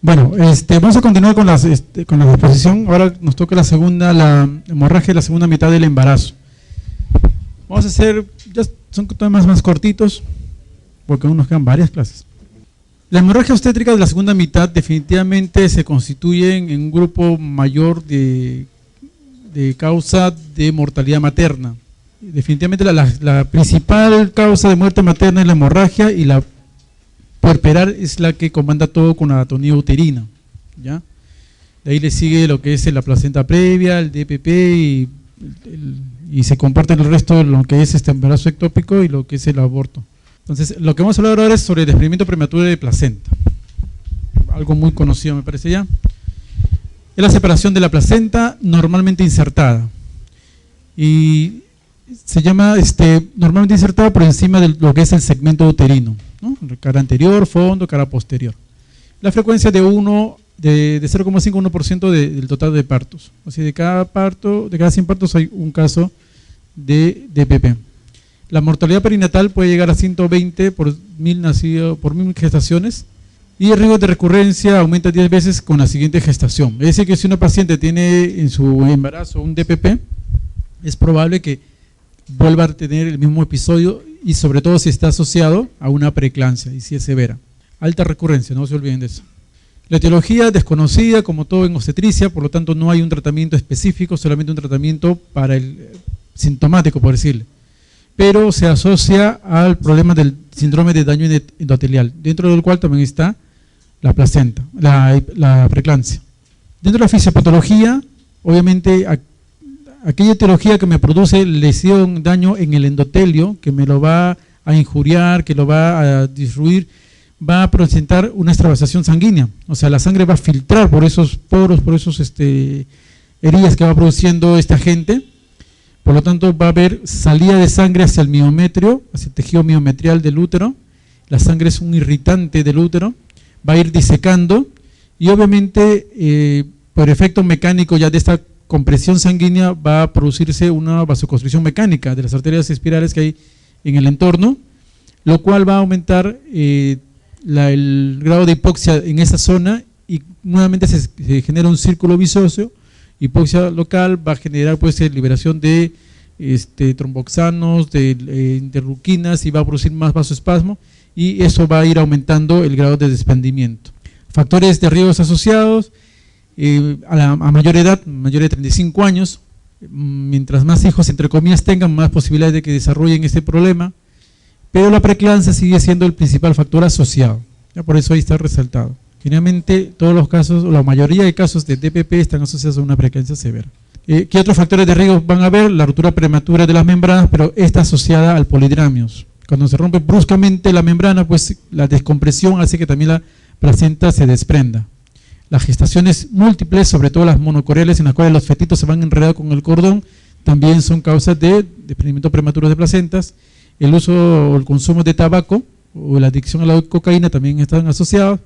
Bueno, vamos a continuar con la exposición. Ahora nos toca la hemorragia de la segunda mitad del embarazo. Vamos a hacer, ya son temas más cortitos, porque aún nos quedan varias clases. La hemorragia obstétrica de la segunda mitad definitivamente se constituye en un grupo mayor de causa de mortalidad materna. Definitivamente la principal causa de muerte materna es la hemorragia, y la puerperal es la que comanda todo con la atonía uterina, ¿ya? De ahí le sigue lo que es la placenta previa, el DPP, y se comparte el resto de lo que es este embarazo ectópico y lo que es el aborto. Entonces, lo que vamos a hablar ahora es sobre el desprendimiento prematuro de placenta, algo muy conocido me parece ya. Es la separación de la placenta normalmente insertada, y se llama normalmente insertada por encima de lo que es el segmento uterino, ¿no? Cara anterior, fondo, cara posterior. La frecuencia de 0,5 a 1% del total de partos. O sea, de cada 100 partos hay un caso de DPP. La mortalidad perinatal puede llegar a 120 por 1000 gestaciones, y el riesgo de recurrencia aumenta 10 veces con la siguiente gestación. Es decir, que si una paciente tiene en su embarazo un DPP, es probable que vuelva a tener el mismo episodio, y sobre todo si está asociado a una preeclampsia y si es severa. Alta recurrencia, no se olviden de eso. La etiología desconocida, como todo en obstetricia, por lo tanto no hay un tratamiento específico, solamente un tratamiento para el sintomático, por decirle. Pero se asocia al problema del síndrome de daño endotelial, dentro del cual también está la placenta, la preeclampsia. Dentro de la fisiopatología, obviamente, aquella etiología que me produce lesión, daño en el endotelio, que me lo va a injuriar, que lo va a disruir, va a presentar una extravasación sanguínea. O sea, la sangre va a filtrar por esos poros, por esos heridas que va produciendo este agente. Por lo tanto, va a haber salida de sangre hacia el miometrio, hacia el tejido miometrial del útero. La sangre es un irritante del útero, va a ir disecando, y obviamente por efecto mecánico ya de esta compresión sanguínea va a producirse una vasoconstricción mecánica de las arterias espirales que hay en el entorno, lo cual va a aumentar el grado de hipoxia en esa zona, y nuevamente se genera un círculo vicioso. Hipoxia local va a generar pues liberación de tromboxanos, de interleuquinas, y va a producir más vasoespasmo, y eso va a ir aumentando el grado de desprendimiento. Factores de riesgos asociados: a mayor edad, mayor de 35 años, mientras más hijos entre comillas tengan, más posibilidades de que desarrollen este problema, pero la preeclampsia sigue siendo el principal factor asociado, ya por eso ahí está resaltado. Generalmente todos los casos, o la mayoría de casos de DPP están asociados a una preeclampsia severa. ¿Qué otros factores de riesgo van a haber? La ruptura prematura de las membranas, pero está asociada al polidramios. Cuando se rompe bruscamente la membrana, pues la descompresión hace que también la placenta se desprenda. Las gestaciones múltiples, sobre todo las monocoreales, en las cuales los fetitos se van enredados con el cordón, también son causas de desprendimiento prematuro de placentas. El uso o el consumo de tabaco o la adicción a la cocaína también están asociados.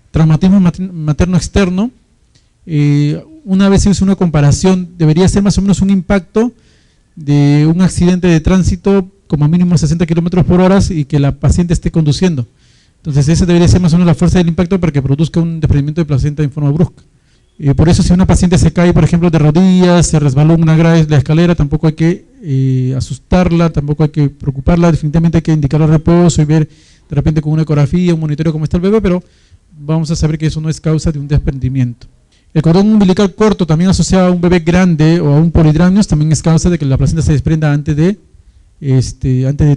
Traumatismo materno externo, una vez se hizo una comparación, debería ser más o menos un impacto de un accidente de tránsito como mínimo 60 kilómetros por hora y que la paciente esté conduciendo. Entonces esa debería ser más o menos la fuerza del impacto para que produzca un desprendimiento de placenta en forma brusca. Por eso si una paciente se cae, por ejemplo, de rodillas, se resbaló una grave la escalera, tampoco hay que asustarla, tampoco hay que preocuparla, definitivamente hay que indicarle reposo y ver de repente con una ecografía, un monitoreo cómo está el bebé, pero vamos a saber que eso no es causa de un desprendimiento. El cordón umbilical corto, también asociado a un bebé grande o a un polidramios, también es causa de que la placenta se desprenda antes de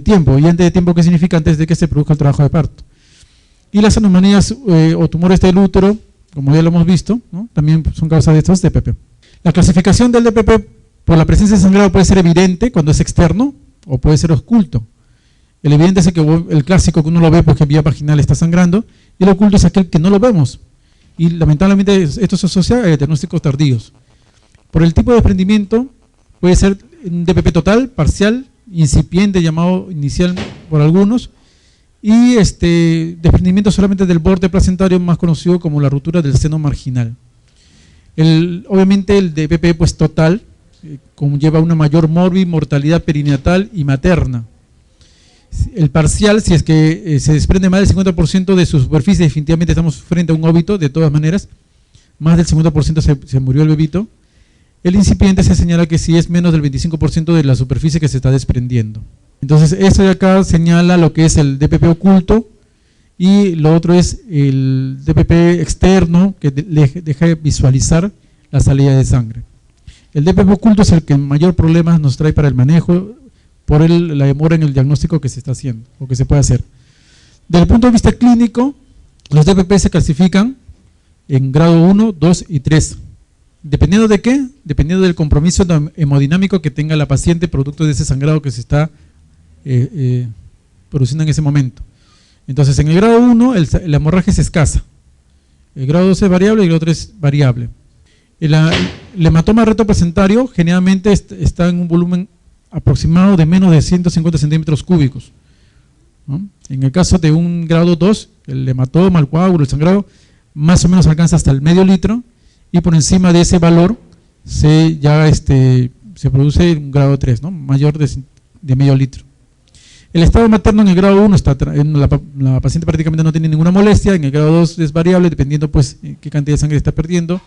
tiempo. ¿Y antes de tiempo qué significa? Antes de que se produzca el trabajo de parto. Y las anomalías o tumores del útero, como ya lo hemos visto, ¿no? También son causa de estos DPP. La clasificación del DPP por la presencia de sangrado puede ser evidente cuando es externo o puede ser oculto. El evidente es el clásico que uno lo ve porque vía vaginal está sangrando, y el oculto es aquel que no lo vemos. Y lamentablemente esto se asocia a diagnósticos tardíos. Por el tipo de desprendimiento puede ser un DPP total, parcial, incipiente, llamado inicial por algunos, y desprendimiento solamente del borde placentario, más conocido como la ruptura del seno marginal. Obviamente el DPP pues total conlleva una mayor mortalidad perinatal y materna. El parcial, si es que se desprende más del 50% de su superficie, definitivamente estamos frente a un óbito, de todas maneras, más del 50% se murió el bebito. El incipiente se señala que si es menos del 25% de la superficie que se está desprendiendo. Entonces, esto de acá señala lo que es el DPP oculto, y lo otro es el DPP externo, que deja visualizar la salida de sangre. El DPP oculto es el que mayor problema nos trae para el manejo, por la demora en el diagnóstico que se está haciendo, o que se puede hacer. Desde el punto de vista clínico, los DPP se clasifican en grado 1, 2 y 3. ¿Dependiendo de qué? Dependiendo del compromiso hemodinámico que tenga la paciente producto de ese sangrado que se está produciendo en ese momento. Entonces, en el grado 1, la hemorragia es escasa. El grado 2 es variable y el grado 3 es variable. El hematoma retroplacentario generalmente está en un volumen aproximado de menos de 150 centímetros cúbicos, ¿no? En el caso de un grado 2, el hematoma, el coágulo, el sangrado, más o menos alcanza hasta el medio litro, y por encima de ese valor se produce un grado 3, ¿no? Mayor de medio litro. El estado materno en el grado 1, la paciente prácticamente no tiene ninguna molestia. En el grado 2 es variable, dependiendo pues qué cantidad de sangre está perdiendo.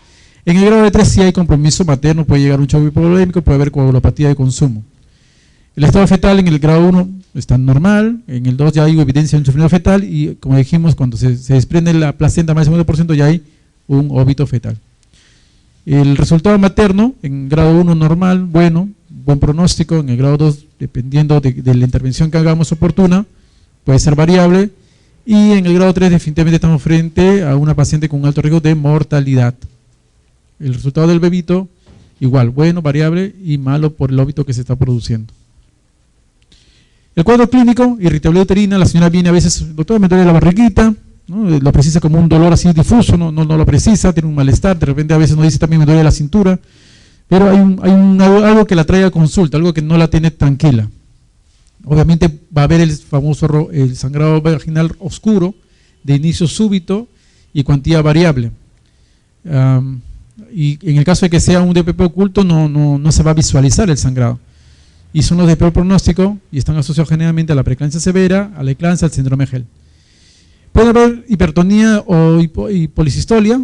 En el grado de 3 sí hay compromiso materno, puede llegar un choque hipovolémico, puede haber coagulopatía de consumo. El estado fetal en el grado 1 está normal, en el 2 ya hay evidencia de un sufrimiento fetal, y como dijimos, cuando se desprende la placenta más del 50% ya hay un óbito fetal. El resultado materno en grado 1 normal, bueno, buen pronóstico. En el grado 2, dependiendo de la intervención que hagamos oportuna, puede ser variable, y en el grado 3 definitivamente estamos frente a una paciente con un alto riesgo de mortalidad. El resultado del bebito, igual, bueno, variable y malo por el óbito que se está produciendo. El cuadro clínico, irritabilidad uterina, la señora viene a veces, doctor, me duele la barriguita, ¿no? Lo precisa como un dolor así difuso, no lo precisa, tiene un malestar, de repente a veces nos dice también me duele la cintura, pero hay algo que la trae a consulta, algo que no la tiene tranquila. Obviamente va a haber el famoso sangrado vaginal oscuro, de inicio súbito y cuantía variable. Y en el caso de que sea un DPP oculto, no se va a visualizar el sangrado. Y son los de peor pronóstico y están asociados generalmente a la preeclampsia severa, a la eclampsia, al síndrome Gel. Puede haber hipertonía y policistolia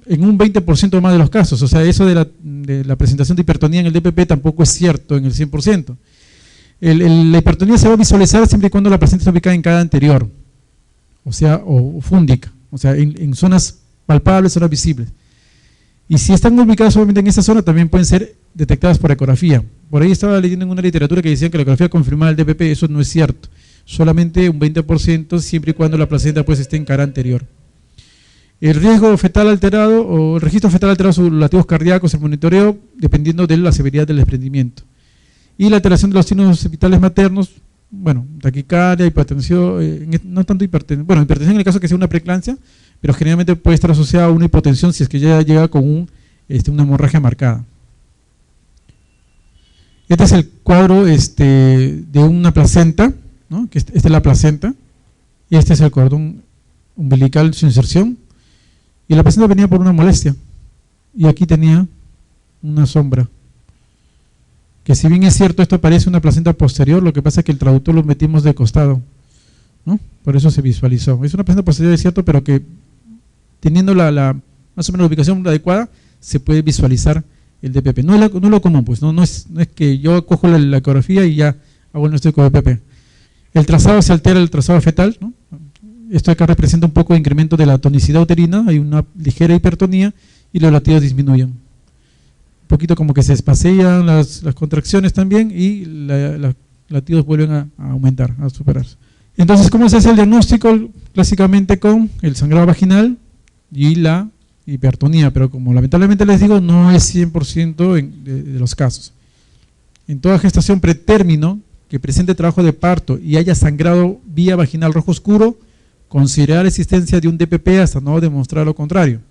en un 20% más de los casos. O sea, eso de la presentación de hipertonía en el DPP tampoco es cierto en el 100%. La hipertonía se va a visualizar siempre y cuando la paciente está ubicada en cada anterior, o sea, o fúndica, o sea, en zonas palpables, zonas visibles. Y si están ubicadas obviamente en esa zona, también pueden ser detectadas por ecografía. Por ahí estaba leyendo en una literatura que decían que la ecografía confirmaba el DPP. Eso no es cierto. Solamente un 20% siempre y cuando la placenta pues esté en cara anterior. El riesgo fetal alterado o el registro fetal alterado sobre los latidos cardíacos, el monitoreo, dependiendo de la severidad del desprendimiento. Y la alteración de los signos vitales maternos, bueno, taquicardia, hipertensión, no tanto hipertensión, bueno, hipertensión en el caso que sea una preeclampsia, pero generalmente puede estar asociada a una hipotensión si es que ya llega con una hemorragia marcada. Este es el cuadro de una placenta, ¿no? Esta es la placenta, y este es el cordón umbilical, su inserción, y la placenta venía por una molestia, y aquí tenía una sombra, que si bien es cierto esto parece una placenta posterior, lo que pasa es que el traductor lo metimos de costado, ¿no? Por eso se visualizó. Es una placenta posterior, es cierto, pero que teniendo más o menos la ubicación adecuada, se puede visualizar el DPP. No es lo común, pues, no es que yo cojo la ecografía y ya hago el diagnóstico de DPP. El trazado se altera, el trazado fetal, ¿no? Esto acá representa un poco de incremento de la tonicidad uterina, hay una ligera hipertonía y los latidos disminuyen. Un poquito como que se espacean las contracciones también y los latidos vuelven a aumentar, a superarse. Entonces, ¿cómo se hace el diagnóstico? Clásicamente con el sangrado vaginal y la hipertonía, pero como lamentablemente les digo, no es 100% de los casos. En toda gestación pretérmino que presente trabajo de parto y haya sangrado vía vaginal rojo oscuro, considerar la existencia de un DPP hasta no demostrar lo contrario.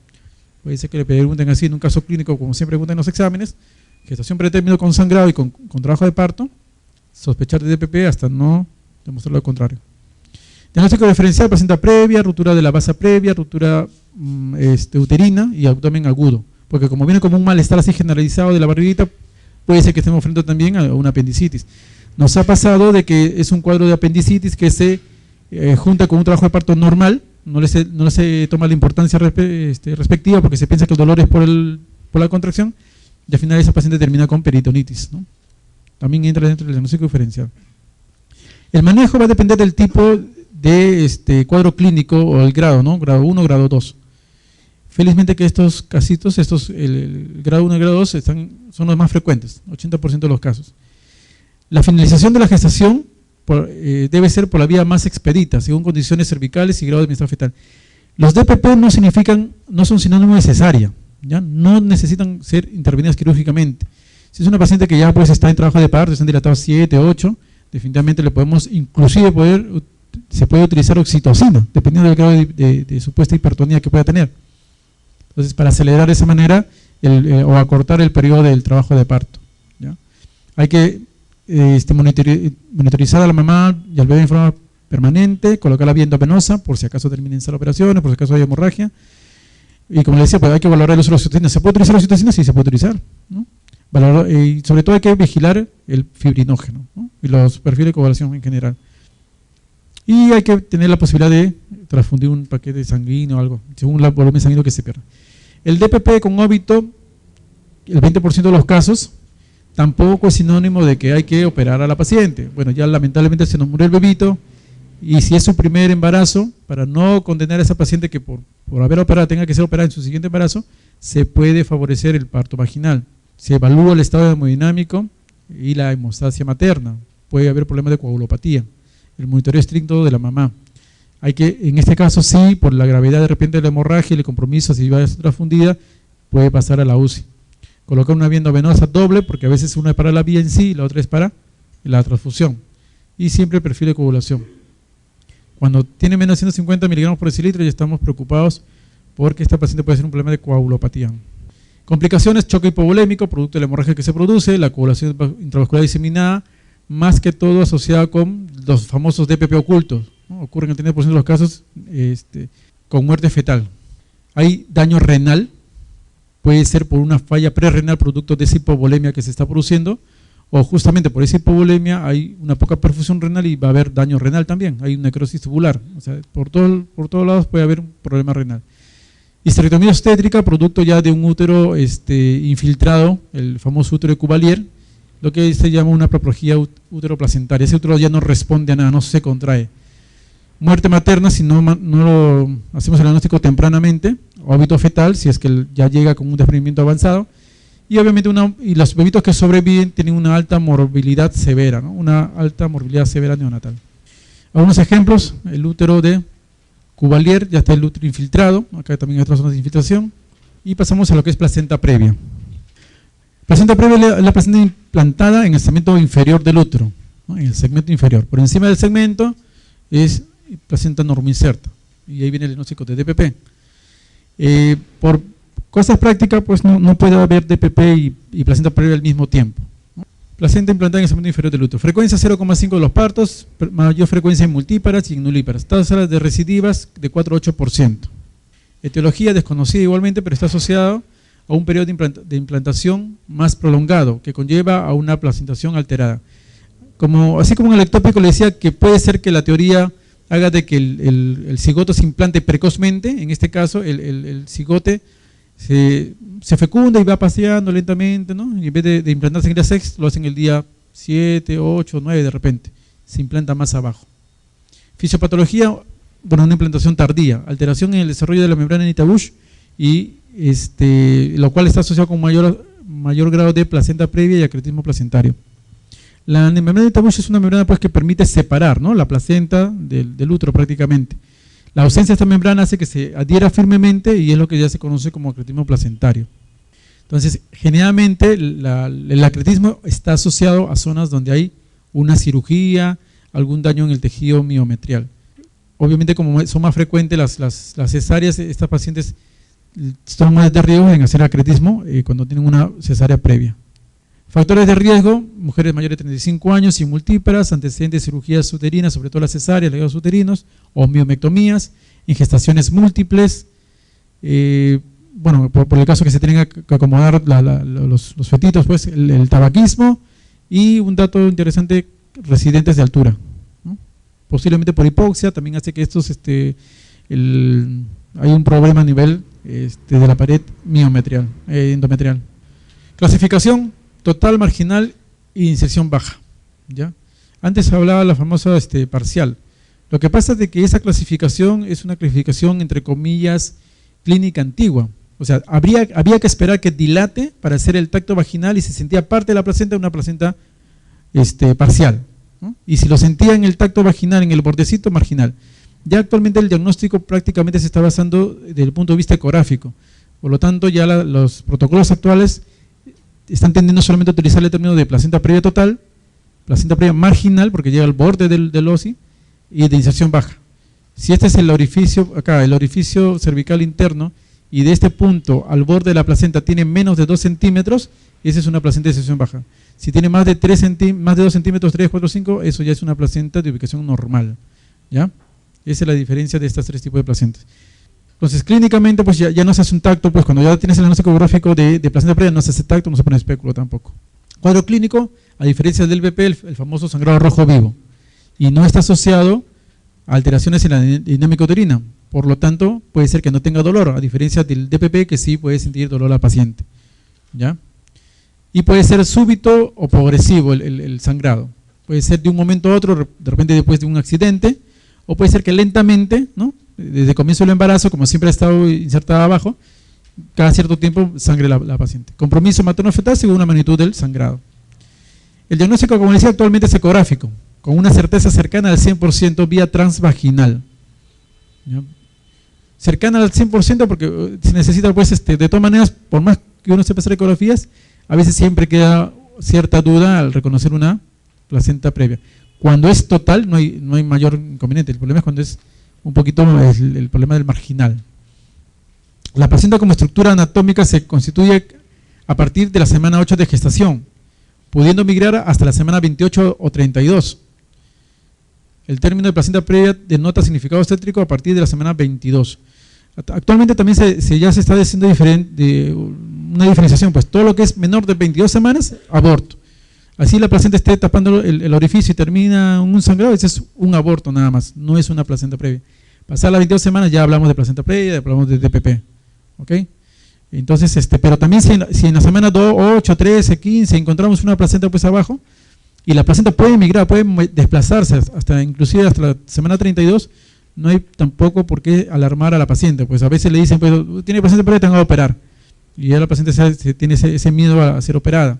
Puede ser que le pregunten así en un caso clínico, como siempre preguntan en los exámenes, gestación pretérmino con sangrado y con trabajo de parto, sospechar de DPP hasta no demostrar lo contrario. Diagnóstico diferencial, placenta previa, ruptura de la basa previa, ruptura uterina y abdomen agudo, porque como viene como un malestar así generalizado de la barriguita, puede ser que estemos frente también a una apendicitis. Nos ha pasado de que es un cuadro de apendicitis que se junta con un trabajo de parto normal, no se toma la importancia respectiva porque se piensa que el dolor es por la contracción, y al final esa paciente termina con peritonitis, ¿no? También entra dentro del diagnóstico diferencial. El manejo va a depender del tipo de cuadro clínico o el grado, ¿no? Grado 1, grado 2. Felizmente que estos casitos, el grado 1 y grado 2 son los más frecuentes, 80% de los casos. La finalización de la gestación debe ser por la vía más expedita, según condiciones cervicales y grado de bienestar fetal. Los DPP no son sinónimo de cesárea, ¿ya? No necesitan ser intervenidas quirúrgicamente. Si es una paciente que ya pues está en trabajo de parto, están dilatados 7, 8, definitivamente le podemos, inclusive se puede utilizar oxitocina, dependiendo del grado de supuesta hipertonía que pueda tener. Entonces, para acelerar de esa manera o acortar el periodo del trabajo de parto, ¿ya? Hay que monitorizar a la mamá y al bebé en forma permanente, colocar la vía endovenosa por si acaso terminen las operaciones, por si acaso hay hemorragia. Y como le decía, pues hay que valorar el uso de la oxitocina. ¿Se puede utilizar la oxitocina? Sí, se puede utilizar, ¿no? Y sobre todo hay que vigilar el fibrinógeno, ¿no? Y los perfiles de coagulación en general. Y hay que tener la posibilidad de transfundir un paquete sanguíneo o algo, según el volumen sanguíneo que se pierda. El DPP con óbito, el 20% de los casos, tampoco es sinónimo de que hay que operar a la paciente. Bueno, ya lamentablemente se nos murió el bebito, y si es su primer embarazo, para no condenar a esa paciente que por haber operado tenga que ser operada en su siguiente embarazo, se puede favorecer el parto vaginal. Se evalúa el estado hemodinámico y la hemostasia materna. Puede haber problemas de coagulopatía. El monitoreo estricto de la mamá. Hay que, en este caso sí, por la gravedad de repente de la hemorragia y el compromiso, si va a ser transfundida, puede pasar a la UCI. Colocar una vía endovenosa doble, porque a veces una es para la vía en sí y la otra es para la transfusión. Y siempre el perfil de coagulación. Cuando tiene menos de 150 miligramos por decilitro ya estamos preocupados porque esta paciente puede ser un problema de coagulopatía. Complicaciones, choque hipovolémico, producto de la hemorragia que se produce, la coagulación intravascular diseminada, más que todo asociada con los famosos DPP ocultos, ¿no? Ocurre en el 30% de los casos con muerte fetal. Hay daño renal, puede ser por una falla prerrenal producto de esa hipovolemia que se está produciendo, o justamente por esa hipovolemia hay una poca perfusión renal y va a haber daño renal también, hay necrosis tubular, o sea, por todos lados puede haber un problema renal. Histerectomía obstétrica, producto ya de un útero infiltrado, el famoso útero de Cuvalier, lo que se llama una apoplogía útero-placentaria. Ese útero ya no responde a nada, no se contrae. Muerte materna, si no lo hacemos el diagnóstico tempranamente, óbito fetal, si es que ya llega con un desprendimiento avanzado, y obviamente los bebitos que sobreviven tienen una alta morbilidad severa, ¿no? Una alta morbilidad severa neonatal. Algunos ejemplos: el útero de Cuvalier, ya está el útero infiltrado, acá también hay otras zonas de infiltración, y pasamos a lo que es placenta previa. Placenta previa es la placenta implantada en el segmento inferior del útero, ¿no? En el segmento inferior. Por encima del segmento es placenta normoinserta, y ahí viene el diagnóstico de DPP. Por cosas prácticas, pues no puede haber DPP y placenta previa al mismo tiempo, ¿no? Placenta implantada en el segmento inferior del útero. Frecuencia 0,5 de los partos, mayor frecuencia en multíparas y en nulíparas. Tasas de recidivas de 4 a 8%. Etiología desconocida igualmente, pero está asociado a un periodo de implantación más prolongado, que conlleva a una placentación alterada. Así como en el ectópico le decía que puede ser que la teoría haga de que el cigoto se implante precozmente, en este caso el cigote se fecunda y va paseando lentamente, ¿no? Y en vez de implantarse en el día 6, lo hacen el día 7, 8, 9 de repente, se implanta más abajo. Fisiopatología, bueno, una implantación tardía, alteración en el desarrollo de la membrana Nita-Bush, y lo cual está asociado con mayor grado de placenta previa y acretismo placentario. La membrana Nita-Bush es una membrana pues que permite separar, ¿no?, la placenta del útero prácticamente. La ausencia de esta membrana hace que se adhiera firmemente y es lo que ya se conoce como acretismo placentario. Entonces, generalmente el acretismo está asociado a zonas donde hay una cirugía, algún daño en el tejido miometrial. Obviamente, como son más frecuentes las cesáreas, estas pacientes son más de riesgo en hacer acretismo cuando tienen una cesárea previa. Factores de riesgo: mujeres mayores de 35 años, sin multíparas, antecedentes de cirugías uterinas, sobre todo las cesáreas, ligados uterinos, o miomectomías, ingestaciones múltiples, bueno, por el caso que se tenga que acomodar los fetitos, pues el tabaquismo, y un dato interesante residentes de altura, ¿no? Posiblemente por hipoxia, también hace que estos, hay un problema a nivel de la pared endometrial. Clasificación: total, marginal e inserción baja, ¿ya? Antes hablaba la famosa parcial. Lo que pasa es de que esa clasificación es una clasificación, entre comillas, clínica antigua. O sea, había que esperar que dilate para hacer el tacto vaginal y se sentía parte de la placenta, una placenta parcial, ¿no? Y si lo sentía en el tacto vaginal, en el bordecito, marginal. Ya actualmente el diagnóstico prácticamente se está basando desde el punto de vista ecográfico. Por lo tanto, ya los protocolos actuales están tendiendo solamente a utilizar el término de placenta previa total, placenta previa marginal, porque llega al borde del OSI, y de inserción baja. Si este es el orificio, acá, el orificio cervical interno, y de este punto al borde de la placenta tiene menos de 2 centímetros, esa es una placenta de inserción baja. Si tiene más de 2 centímetros, 3, 4, 5, eso ya es una placenta de ubicación normal, ¿ya? Esa es la diferencia de estos tres tipos de placentas. Entonces, clínicamente, pues ya no se hace un tacto, pues cuando ya tienes el diagnóstico ecográfico de placenta previa, no se hace tacto, no se pone espéculo tampoco. Cuadro clínico, a diferencia del BP, el famoso sangrado rojo vivo, y no está asociado a alteraciones en la dinámica uterina. Por lo tanto, puede ser que no tenga dolor, a diferencia del DPP, que sí puede sentir dolor la paciente, ¿ya? Y puede ser súbito o progresivo el sangrado. Puede ser de un momento a otro, de repente después de un accidente, o puede ser que lentamente, ¿no? Desde el comienzo del embarazo, como siempre ha estado insertada abajo, cada cierto tiempo sangre la paciente. Compromiso materno-fetal según la magnitud del sangrado. El diagnóstico, como decía, actualmente es ecográfico, con una certeza cercana al 100% vía transvaginal, ¿ya? Cercana al 100% porque se necesita, pues, de todas maneras, por más que uno sepa hacer ecografías, a veces siempre queda cierta duda al reconocer una placenta previa. Cuando es total no hay mayor inconveniente, el problema es cuando es un poquito el problema del marginal. La placenta como estructura anatómica se constituye a partir de la semana 8 de gestación, pudiendo migrar hasta la semana 28 o 32. El término de placenta previa denota significado obstétrico a partir de la semana 22. Actualmente también ya se está haciendo una diferenciación, pues todo lo que es menor de 22 semanas, aborto. Así la placenta esté tapando el orificio y termina un sangrado, ese es un aborto nada más, no es una placenta previa. Pasar las 22 semanas ya hablamos de placenta previa, hablamos de DPP, ¿ok? Entonces, pero también si en la semana 2, 8, 13, 15 encontramos una placenta pues abajo, y la placenta puede migrar, puede desplazarse inclusive hasta la semana 32, no hay tampoco por qué alarmar a la paciente, pues a veces le dicen, pues tiene placenta previa, tengo que operar, y ya la paciente tiene ese miedo a ser operada.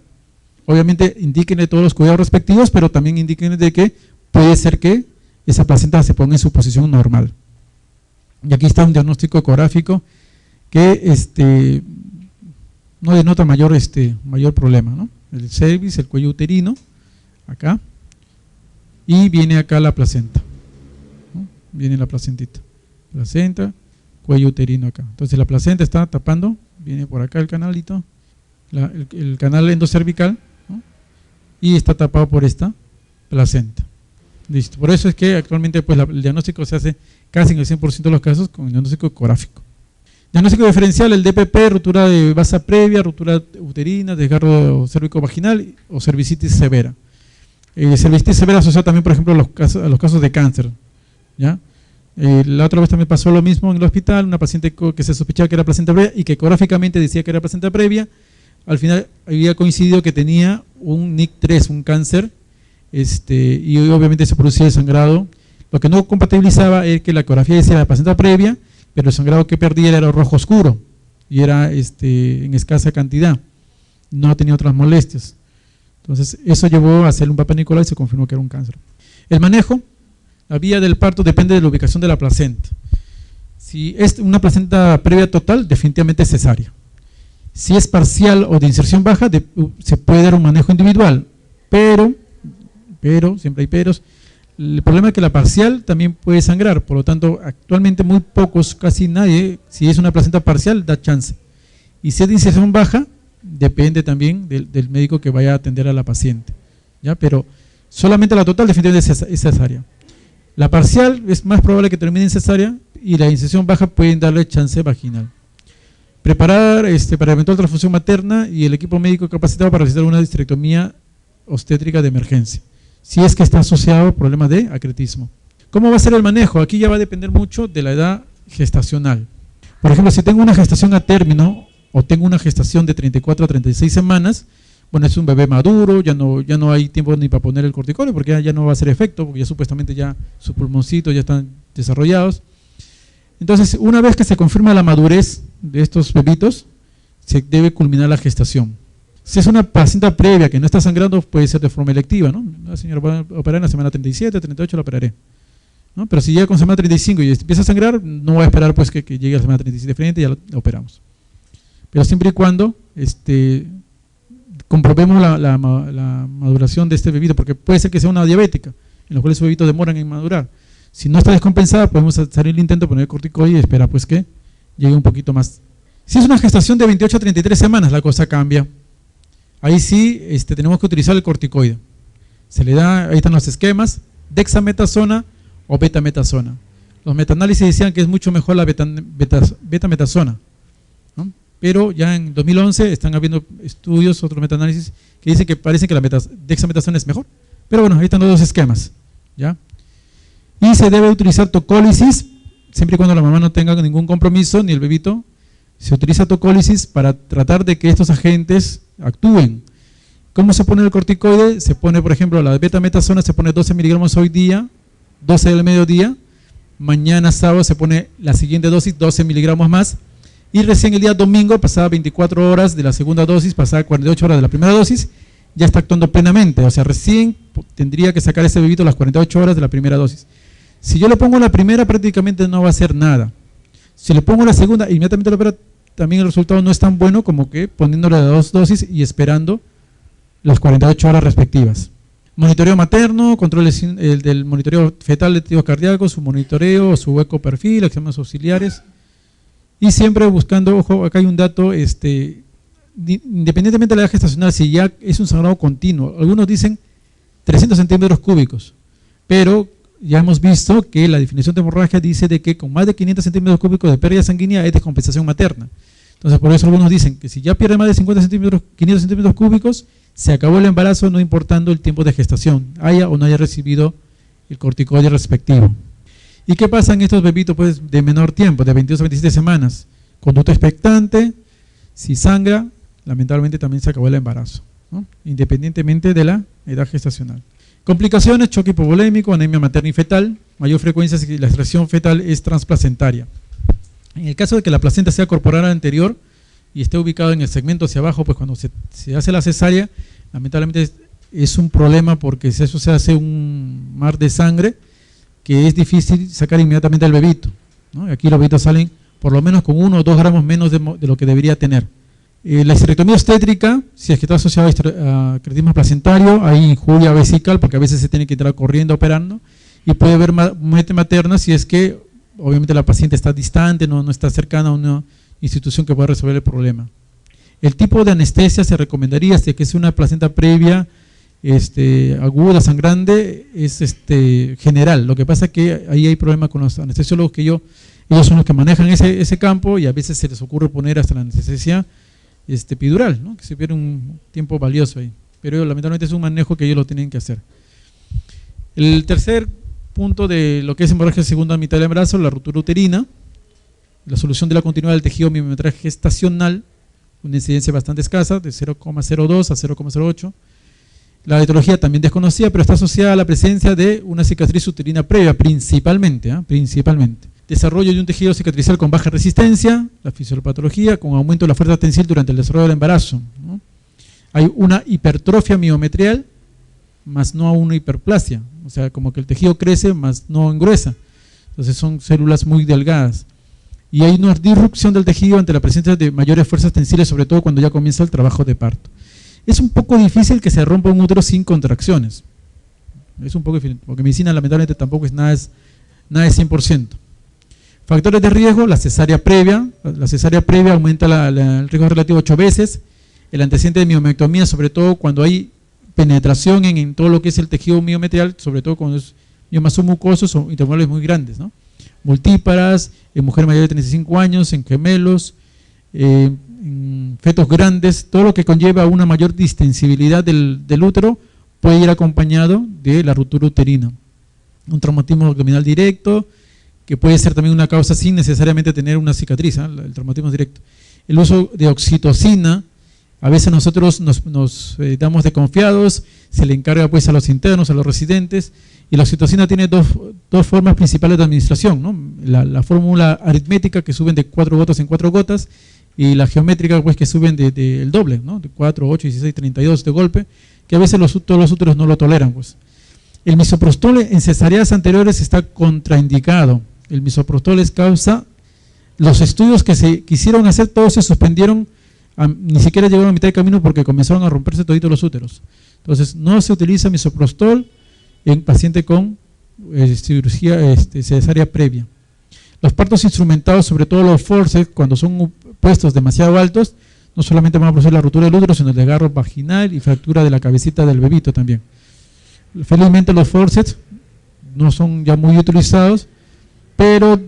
Obviamente indíquenle todos los cuidados respectivos, pero también indíquenle de que puede ser que esa placenta se ponga en su posición normal. Y aquí está un diagnóstico ecográfico que no denota mayor problema, ¿no? El cervix, el cuello uterino, acá, y viene acá la placenta, ¿no? Viene la placentita, placenta, cuello uterino acá. Entonces la placenta está tapando, viene por acá el canalito, el canal endocervical, ¿no? Y está tapado por esta placenta. Listo. Por eso es que actualmente pues el diagnóstico se hace casi en el 100% de los casos con el diagnóstico ecográfico. Diagnóstico diferencial: el DPP, ruptura de vasa previa, ruptura uterina, desgarro cérvico-vaginal o cervicitis severa. Cervicitis severa asociada también, por ejemplo, a los casos de cáncer, ¿ya? La otra vez también pasó lo mismo en el hospital, una paciente que se sospechaba que era placenta previa y que ecográficamente decía que era placenta previa. Al final había coincidido que tenía un NIC3, un cáncer, y obviamente se producía el sangrado. Lo que no compatibilizaba es que la ecografía decía la placenta previa, pero el sangrado que perdía era rojo oscuro y era en escasa cantidad, no tenía otras molestias. Entonces eso llevó a hacer un Papa Nicolau y se confirmó que era un cáncer. El manejo: la vía del parto depende de la ubicación de la placenta. Si es una placenta previa total, definitivamente es cesárea. Si es parcial o de inserción baja, se puede dar un manejo individual, pero, siempre hay peros. El problema es que la parcial también puede sangrar, por lo tanto, actualmente muy pocos, casi nadie, si es una placenta parcial, da chance. Y si es de inserción baja, depende también del médico que vaya a atender a la paciente, ¿ya? Pero solamente la total definitivamente es cesárea. La parcial es más probable que termine en cesárea y la inserción baja pueden darle chance vaginal. Preparar para eventual transfusión materna y el equipo médico capacitado para realizar una histerectomía obstétrica de emergencia. si es que está asociado a problemas de acretismo. ¿Cómo va a ser el manejo? Aquí ya va a depender mucho de la edad gestacional. Por ejemplo, si tengo una gestación a término o tengo una gestación de 34 a 36 semanas, bueno, es un bebé maduro, ya no hay tiempo ni para poner el corticoide porque ya no va a hacer efecto, porque ya supuestamente ya sus pulmoncitos ya están desarrollados. Entonces, una vez que se confirma la madurez de estos bebitos, se debe culminar la gestación. Si es una placenta previa que no está sangrando, puede ser de forma electiva, ¿no? La señora va a operar en la semana 37, 38, la operaré, ¿no? Pero si llega con semana 35 y empieza a sangrar, no va a esperar pues que llegue a la semana 37 de frente y ya la operamos. Pero siempre y cuando comprobemos la maduración de este bebito, porque puede ser que sea una diabética, en la cual esos bebitos demoran en madurar. Si no está descompensada, podemos hacer el intento de poner el corticoide y esperar pues que llegue un poquito más. Si es una gestación de 28 a 33 semanas, la cosa cambia. Ahí sí tenemos que utilizar el corticoide. Se le da, ahí están los esquemas, dexametasona o betametasona. Los metaanálisis decían que es mucho mejor la betametasona, ¿no? Pero ya en 2011 están habiendo estudios, otros metaanálisis, que dicen que parece que la dexametasona es mejor. Pero bueno, ahí están los dos esquemas, ¿ya? Y se debe utilizar tocólisis, siempre y cuando la mamá no tenga ningún compromiso, ni el bebito. Se utiliza tocólisis para tratar de que estos agentes actúen. ¿Cómo se pone el corticoide? Se pone, por ejemplo, la betametasona se pone 12 miligramos hoy día, 12 del mediodía. Mañana sábado se pone la siguiente dosis, 12 miligramos más. Y recién el día domingo, pasada 24 horas de la segunda dosis, pasada 48 horas de la primera dosis, ya está actuando plenamente. O sea, recién tendría que sacar ese bebito las 48 horas de la primera dosis. Si yo le pongo la primera, prácticamente no va a hacer nada. Si le pongo la segunda, inmediatamente lo opera, también el resultado no es tan bueno como que poniéndole las dos dosis y esperando las 48 horas respectivas. Monitoreo materno, control del monitoreo fetal de latidos cardíacos, su monitoreo, su eco perfil, exámenes auxiliares. Y siempre buscando, ojo, acá hay un dato, independientemente de la edad gestacional, si ya es un sangrado continuo, algunos dicen 300 centímetros cúbicos, pero ya hemos visto que la definición de hemorragia dice de que con más de 500 centímetros cúbicos de pérdida sanguínea es descompensación materna. Entonces, por eso algunos dicen que si ya pierde más de 50 centímetros, 500 centímetros cúbicos, se acabó el embarazo, no importando el tiempo de gestación, haya o no haya recibido el corticoide respectivo. ¿Y qué pasa en estos bebitos pues, de menor tiempo, de 22 a 27 semanas? Conducta expectante, si sangra, lamentablemente también se acabó el embarazo, ¿no? Independientemente de la edad gestacional. Complicaciones, choque hipovolémico, anemia materna y fetal, mayor frecuencia si la extracción fetal es transplacentaria. En el caso de que la placenta sea corporal anterior y esté ubicado en el segmento hacia abajo, pues cuando se hace la cesárea, lamentablemente es un problema porque eso se hace un mar de sangre que es difícil sacar inmediatamente al bebito, ¿no? Aquí los bebitos salen por lo menos con 1 o 2 gramos menos de lo que debería tener. La histerectomía obstétrica, si es que está asociada a acretismo placentario, hay injuria vesical porque a veces se tiene que entrar corriendo operando y puede haber muerte materna si es que obviamente la paciente está distante, no está cercana a una institución que pueda resolver el problema. El tipo de anestesia se recomendaría si es que es una placenta previa aguda, sangrante, es general. Lo que pasa es que ahí hay problema con los anestesiólogos que ellos son los que manejan ese campo y a veces se les ocurre poner hasta la anestesia epidural, ¿no? Que se pierde un tiempo valioso ahí, pero lamentablemente es un manejo que ellos lo tienen que hacer. El tercer punto de lo que es hemorragia segunda mitad del embarazo, la ruptura uterina, la solución de la continuidad del tejido miometral gestacional, una incidencia bastante escasa, de 0,02 a 0,08. La etiología también desconocida, pero está asociada a la presencia de una cicatriz uterina previa, principalmente. Desarrollo de un tejido cicatrizal con baja resistencia, la fisiopatología, con aumento de la fuerza tensil durante el desarrollo del embarazo, ¿no? Hay una hipertrofia miometrial, más no una hiperplasia, o sea, como que el tejido crece, más no engruesa. Entonces son células muy delgadas. Y hay una disrupción del tejido ante la presencia de mayores fuerzas tensiles, sobre todo cuando ya comienza el trabajo de parto. Es un poco difícil que se rompa un útero sin contracciones. Es un poco difícil, porque medicina lamentablemente tampoco es nada de 100%. Factores de riesgo, la cesárea previa. La cesárea previa aumenta el riesgo relativo 8 veces. El antecedente de miomectomía, sobre todo cuando hay penetración en todo lo que es el tejido miometrial, sobre todo cuando es miomas submucosos o intermolares muy grandes, ¿no? Multíparas, en mujeres mayores de 35 años, en gemelos, en fetos grandes, todo lo que conlleva una mayor distensibilidad del útero puede ir acompañado de la ruptura uterina. Un traumatismo abdominal directo, que puede ser también una causa sin necesariamente tener una cicatriz, el traumatismo directo. El uso de oxitocina, a veces nosotros nos damos de confiados, se le encarga pues a los internos, a los residentes, y la oxitocina tiene dos formas principales de administración, ¿no? La fórmula aritmética, que suben de 4 gotas en 4 gotas, y la geométrica pues que suben el doble, ¿no? De 4, 8, 16, 32 de golpe, que a veces todos los úteros no lo toleran, pues. El misoprostol en cesáreas anteriores está contraindicado. El misoprostol es causa, los estudios que se quisieron hacer, todos se suspendieron, ni siquiera llegaron a mitad de camino porque comenzaron a romperse toditos los úteros. Entonces, no se utiliza misoprostol en paciente con cirugía cesárea previa. Los partos instrumentados, sobre todo los forceps, cuando son puestos demasiado altos, no solamente van a producir la ruptura del útero, sino el desgarro vaginal y fractura de la cabecita del bebito también. Felizmente los forceps no son ya muy utilizados, pero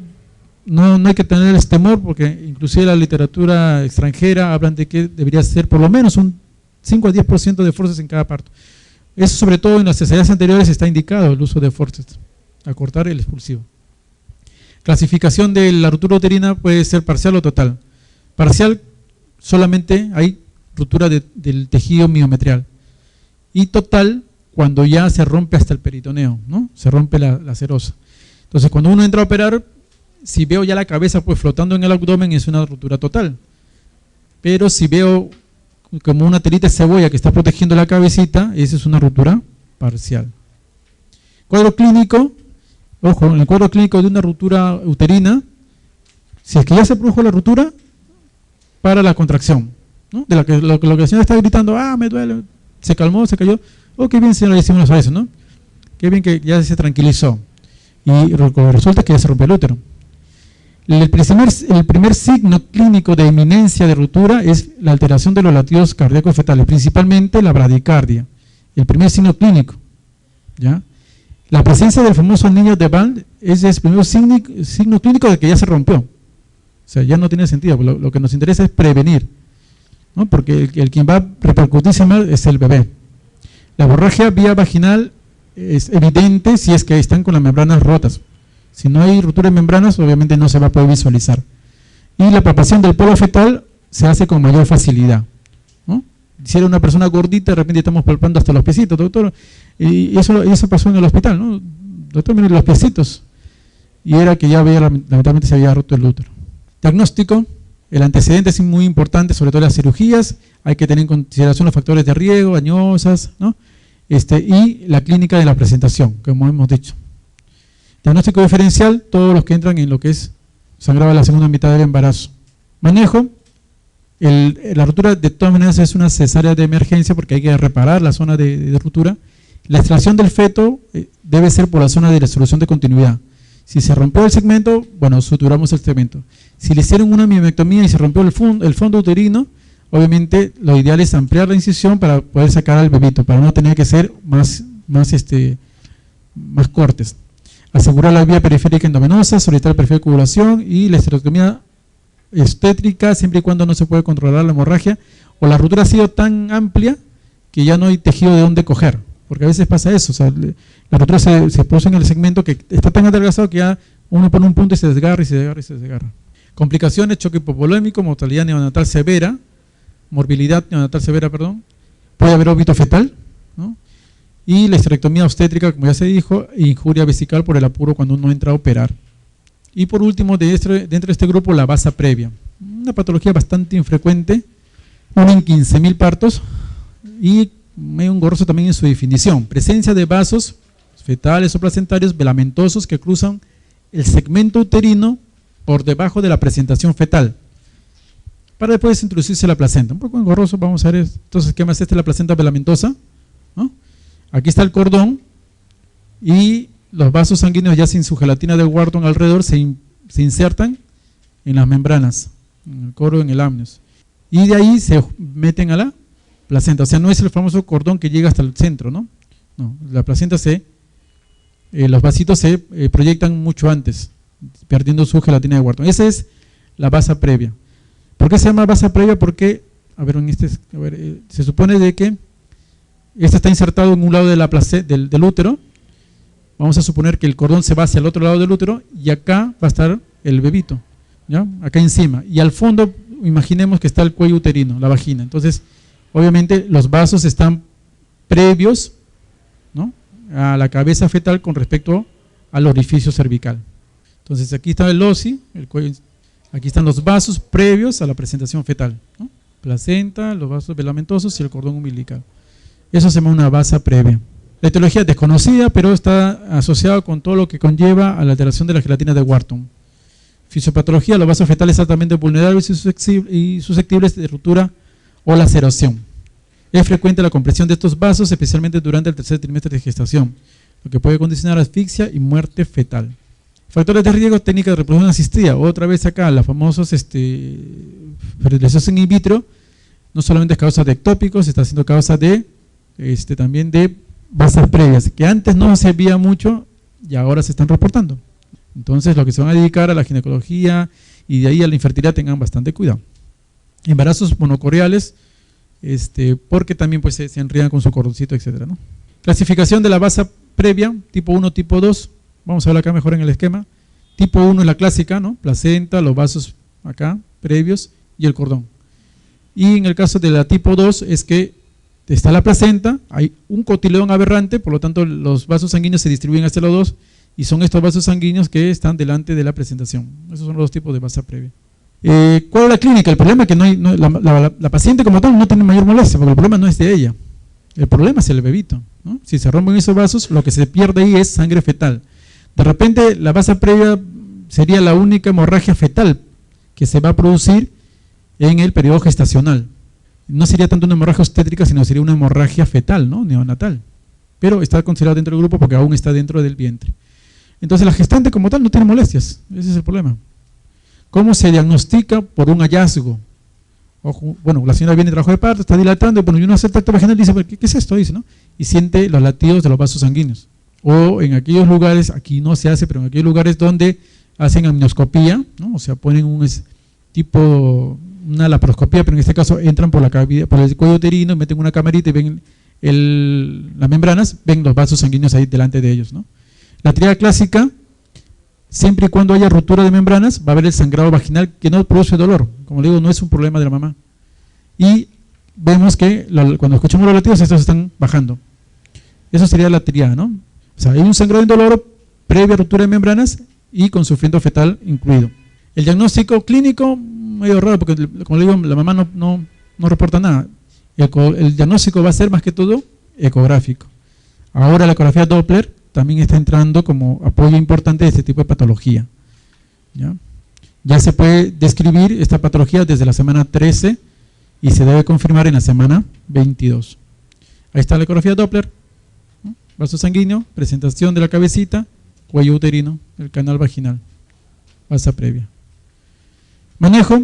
no hay que tener temor, porque inclusive la literatura extranjera hablan de que debería ser por lo menos un 5 a 10% de forceps en cada parto. Eso, sobre todo en las cesáreas anteriores, está indicado el uso de forceps, acortar el expulsivo. Clasificación de la ruptura uterina puede ser parcial o total. Parcial, solamente hay ruptura del tejido miometrial. Y total, cuando ya se rompe hasta el peritoneo, ¿no? Se rompe la serosa. Entonces, cuando uno entra a operar, si veo ya la cabeza pues flotando en el abdomen, es una ruptura total. Pero si veo como una telita de cebolla que está protegiendo la cabecita, esa es una ruptura parcial. Cuadro clínico, ojo, en el cuadro clínico de una ruptura uterina, si es que ya se produjo la ruptura, para la contracción, ¿no? De lo que la señora está gritando, me duele, se calmó, se cayó, qué bien, señora, le decimos a eso, ¿no? Qué bien que ya se tranquilizó. Y resulta que ya se rompió el útero. El primer signo clínico de inminencia de ruptura es la alteración de los latidos cardíacos fetales, principalmente la bradicardia, el primer signo clínico, ¿ya? La presencia del famoso anillo de Band es el primer signo clínico de que ya se rompió. O sea, ya no tiene sentido, lo que nos interesa es prevenir, ¿no? Porque el quien va a repercutirse mal es el bebé. La hemorragia vía vaginal es evidente si es que están con las membranas rotas. Si no hay ruptura de membranas, obviamente no se va a poder visualizar. Y la palpación del polo fetal se hace con mayor facilidad, ¿no? Si era una persona gordita, de repente estamos palpando hasta los piecitos, doctor. Y eso pasó en el hospital, ¿no? Doctor, mire los piecitos. Y era que ya lamentablemente se había roto el útero. Diagnóstico. El antecedente es muy importante, sobre todo en las cirugías. Hay que tener en consideración los factores de riesgo, añosas, ¿no? Y la clínica de la presentación, como hemos dicho. Diagnóstico diferencial, todos los que entran en lo que es sangrado a la segunda mitad del embarazo. Manejo, la ruptura de todas maneras es una cesárea de emergencia porque hay que reparar la zona de ruptura. La extracción del feto debe ser por la zona de resolución de continuidad. Si se rompió el segmento, bueno, suturamos el segmento. Si le hicieron una miomectomía y se rompió el fondo uterino, obviamente lo ideal es ampliar la incisión para poder sacar al bebito, para no tener que ser más cortes. Asegurar la vía periférica endovenosa, solicitar el perfil de coagulación y la esterectomía obstétrica siempre y cuando no se puede controlar la hemorragia o la ruptura ha sido tan amplia que ya no hay tejido de dónde coger, porque a veces pasa eso, o sea, la ruptura se produce en el segmento que está tan adelgazado que ya uno pone un punto y se desgarra y se desgarra y se desgarra. Complicaciones, choque hipovolémico, mortalidad neonatal severa, morbilidad neonatal severa, perdón, puede haber óbito fetal, ¿no? Y la histerectomía obstétrica, como ya se dijo, e injuria vesical por el apuro cuando uno entra a operar. Y por último, dentro de este grupo, la basa previa. Una patología bastante infrecuente, una en 15.000 partos y medio engorroso también en su definición. Presencia de vasos fetales o placentarios velamentosos que cruzan el segmento uterino por debajo de la presentación fetal, para después introducirse la placenta. Un poco engorroso, vamos a ver entonces qué más es la placenta velamentosa, ¿no? Aquí está el cordón y los vasos sanguíneos ya sin su gelatina de Wharton alrededor se insertan en las membranas, en el coro, en el amnios. Y de ahí se meten a la placenta. O sea, no es el famoso cordón que llega hasta el centro, ¿no? No, la placenta los vasitos se proyectan mucho antes, perdiendo su gelatina de Wharton. Esa es la basa previa. ¿Por qué se llama basa previa? Porque, se supone de que Este está insertado en un lado de del útero. Vamos a suponer que el cordón se va hacia el otro lado del útero y acá va a estar el bebito, ¿ya? Acá encima. Y al fondo, imaginemos que está el cuello uterino, la vagina. Entonces, obviamente, los vasos están previos, ¿no?, a la cabeza fetal con respecto al orificio cervical. Entonces, aquí está el OSI, el cuello, aquí están los vasos previos a la presentación fetal, ¿no? Placenta, los vasos velamentosos y el cordón umbilical. Eso se llama una basa previa. La etiología es desconocida, pero está asociada con todo lo que conlleva a la alteración de la gelatina de Wharton. Fisiopatología: los vasos fetales altamente vulnerables y susceptibles de ruptura o laceración. Es frecuente la compresión de estos vasos, especialmente durante el tercer trimestre de gestación, lo que puede condicionar asfixia y muerte fetal. Factores de riesgo: técnica de reproducción asistida. Otra vez acá, las famosas fertilización in vitro, no solamente es causa de ectópicos, está siendo causa de también de basas previas, que antes no se veía mucho y ahora se están reportando. Entonces, los que se van a dedicar a la ginecología y de ahí a la infertilidad, tengan bastante cuidado. Embarazos monocordiales, porque también pues se enredan con su cordoncito, etcétera, ¿no? Clasificación de la basa previa: tipo 1, tipo 2. Vamos a ver acá mejor en el esquema. Tipo 1 es la clásica, ¿no? Placenta, los vasos acá previos y el cordón. Y en el caso de la tipo 2 es que está la placenta, hay un cotiledón aberrante, por lo tanto los vasos sanguíneos se distribuyen hacia los dos y son estos vasos sanguíneos que están delante de la presentación. Esos son los dos tipos de basa previa. ¿Cuál es la clínica? El problema es que la paciente como tal no tiene mayor molestia, porque el problema no es de ella, el problema es el bebito, ¿no? Si se rompen esos vasos, lo que se pierde ahí es sangre fetal. De repente la basa previa sería la única hemorragia fetal que se va a producir en el periodo gestacional. No sería tanto una hemorragia obstétrica, sino sería una hemorragia fetal, ¿no?, neonatal. Pero está considerado dentro del grupo porque aún está dentro del vientre. Entonces la gestante como tal no tiene molestias, ese es el problema. ¿Cómo se diagnostica? Por un hallazgo. Ojo, bueno, la señora viene de trabajo de parto, está dilatando, bueno, y uno hace el tacto vaginal y dice, ¿qué es esto? Dice, ¿no? Y siente los latidos de los vasos sanguíneos. O en aquellos lugares, aquí no se hace, pero en aquellos lugares donde hacen amnioscopía, ¿no? O sea, ponen una laparoscopía, pero en este caso entran por la cavidad, por el cuello uterino, meten una camarita y ven las membranas, ven los vasos sanguíneos ahí delante de ellos, ¿no? La triada clásica: siempre y cuando haya ruptura de membranas, va a haber el sangrado vaginal que no produce dolor. Como le digo, no es un problema de la mamá. Y vemos que cuando escuchamos los latidos, estos están bajando. Eso sería la triada, ¿no? O sea, hay un sangrado indoloro previa ruptura de membranas y con sufrimiento fetal incluido. El diagnóstico clínico, medio raro, porque como le digo, la mamá no reporta nada. El diagnóstico va a ser más que todo ecográfico. Ahora la ecografía Doppler también está entrando como apoyo importante de este tipo de patología. Ya se puede describir esta patología desde la semana 13 y se debe confirmar en la semana 22. Ahí está la ecografía Doppler, ¿no? Vaso sanguíneo, presentación de la cabecita, cuello uterino, el canal vaginal, basa previa. Manejo: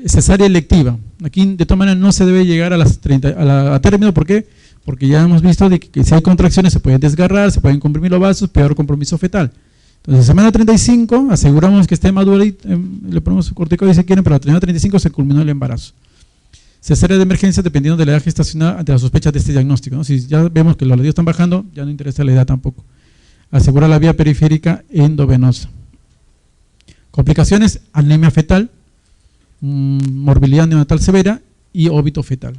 cesárea electiva. Aquí de todas maneras no se debe llegar a término. ¿Por qué? Porque ya hemos visto de que si hay contracciones se pueden desgarrar, se pueden comprimir los vasos, peor compromiso fetal. Entonces, semana 35 aseguramos que esté madura y le ponemos corticoides si quieren, pero a la semana 35 se culminó el embarazo. Cesárea de emergencia dependiendo de la edad gestacional ante la sospecha de este diagnóstico, ¿no? Si ya vemos que los latidos están bajando, ya no interesa la edad tampoco. Asegura la vía periférica endovenosa. Complicaciones: anemia fetal, morbilidad neonatal severa y óbito fetal.